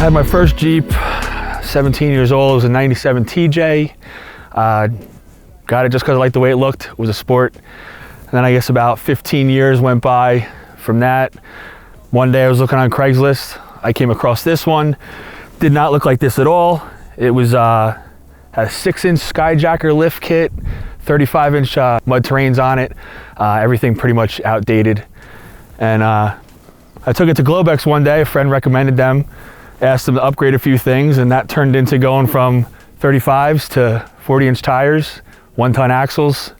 I had my first Jeep, 17 years old. It was a 97 TJ. Got it just because I liked the way it looked. It was a sport. And then I guess about 15 years went by from that. One day I was looking on Craigslist. I came across this one. Did not look like this at all. It was had a 6-inch Skyjacker lift kit, 35-inch mud terrains on it. Everything pretty much outdated. And I took it to Globex one day. A friend recommended them. Asked them to upgrade a few things, and that turned into going from 35s to 40-inch tires, 1-ton axles,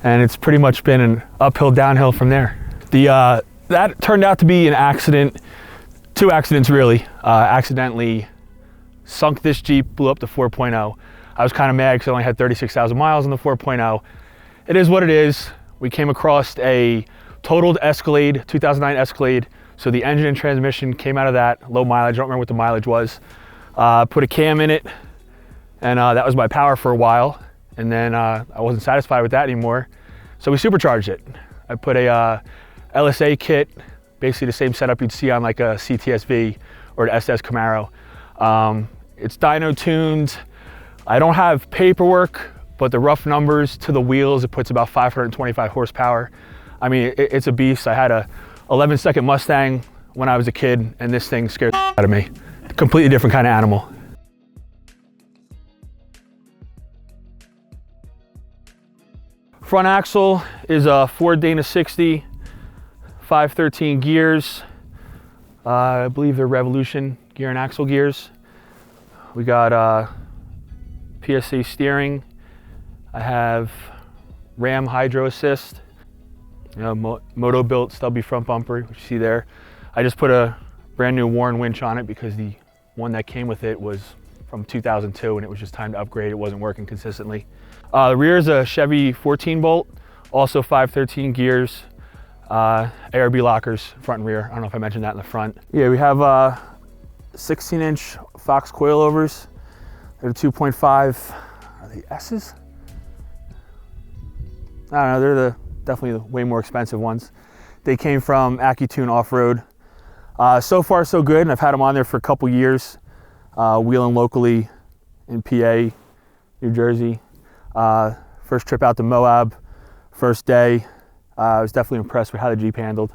and it's pretty much been an uphill, downhill from there. That turned out to be an accident, 2 accidents really. Accidentally sunk this Jeep, blew up the 4.0. I was kind of mad because I only had 36,000 miles on the 4.0. It is what it is. We came across a totaled Escalade, 2009 Escalade. So the engine and transmission came out of that, low mileage. I don't remember what the mileage was. Put a cam in it, and that was my power for a while. And then I wasn't satisfied with that anymore. So we supercharged it. I put a LSA kit, basically the same setup you'd see on like a CTSV or an SS Camaro. It's dyno tuned. I don't have paperwork, but the rough numbers to the wheels, it puts about 525 horsepower. I mean, it's a beast. I had a 11-second Mustang when I was a kid, and this thing scared the out of me. Completely different kind of animal. Front axle is a Ford Dana 60, 513 gears. I believe they're Revolution gear and axle gears. We got PSC Steering. I have Ram Hydro Assist. You know, Motobilt stubby front bumper, which you see there. I just put a brand new Warn Winch on it because the one that came with it was from 2002 and it was just time to upgrade. It wasn't working consistently. The rear is a Chevy 14 bolt, also 513 gears, ARB lockers, front and rear. I don't know if I mentioned that in the front. Yeah, we have 16-inch Fox coilovers. They're 2.5, are they S's? I don't know, they're definitely the way more expensive ones. They came from AccuTune Off-Road. So far so good, and I've had them on there for a couple years, wheeling locally in PA, New Jersey. First trip out to Moab, first day. I was definitely impressed with how the Jeep handled.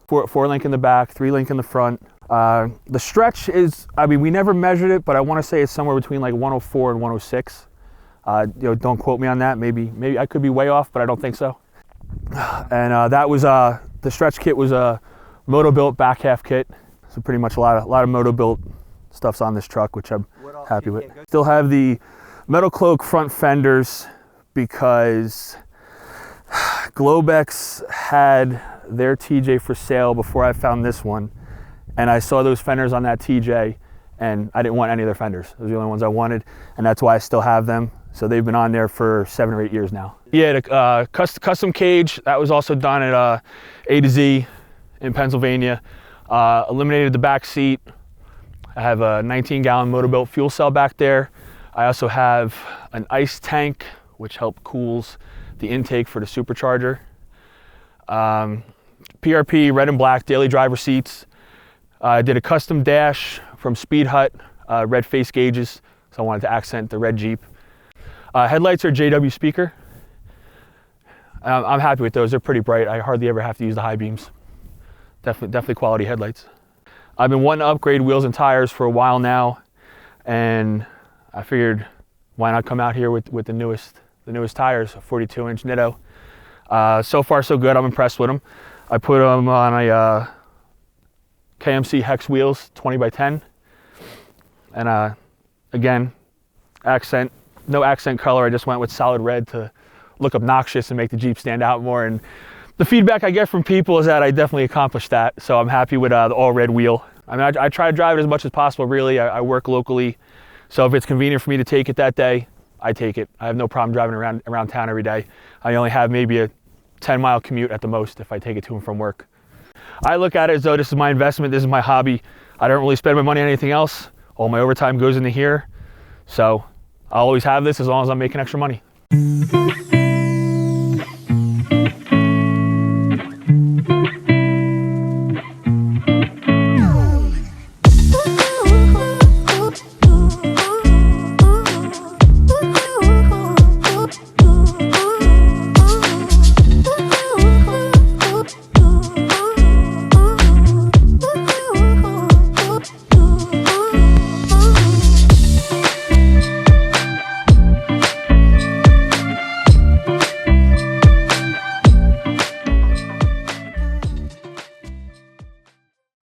4-link in the back, 3-link in the front. The stretch is, I mean, we never measured it, but I want to say it's somewhere between like 104 and 106. You know, don't quote me on that. Maybe I could be way off, but I don't think so. And that was the stretch kit was a Motobilt back half kit. So pretty much a lot of Motobilt stuff's on this truck, which I'm happy with. Still have the MetalCloak front fenders because Globex had their TJ for sale before I found this one, and I saw those fenders on that TJ, and I didn't want any of their fenders. Those are the only ones I wanted, and that's why I still have them. So they've been on there for 7 or 8 years now. Yeah, the custom cage, that was also done at A to Z in Pennsylvania. Eliminated the back seat. I have a 19-gallon Motobilt fuel cell back there. I also have an ice tank, which cools the intake for the Supercharger. PRP, red and black, daily driver seats. I did a custom dash from Speed Hut, red face gauges, so I wanted to accent the red Jeep. Headlights are JW speaker. I'm happy with those. They're pretty bright. I hardly ever have to use the high beams. Definitely quality headlights. I've been wanting to upgrade wheels and tires for a while now, and I figured why not come out here with the newest tires, a 42-inch Nitto. So far so good. I'm impressed with them. I put them on a KMC hex wheels, 20x10, and again, no accent color. I just went with solid red to look obnoxious and make the Jeep stand out more. And the feedback I get from people is that I definitely accomplished that. So I'm happy with the all red wheel. I mean, I try to drive it as much as possible, really. I work locally. So if it's convenient for me to take it that day, I take it. I have no problem driving around town every day. I only have maybe a 10-mile commute at the most if I take it to and from work. I look at it as though this is my investment, this is my hobby. I don't really spend my money on anything else. All my overtime goes into here. So I'll always have this as long as I'm making extra money.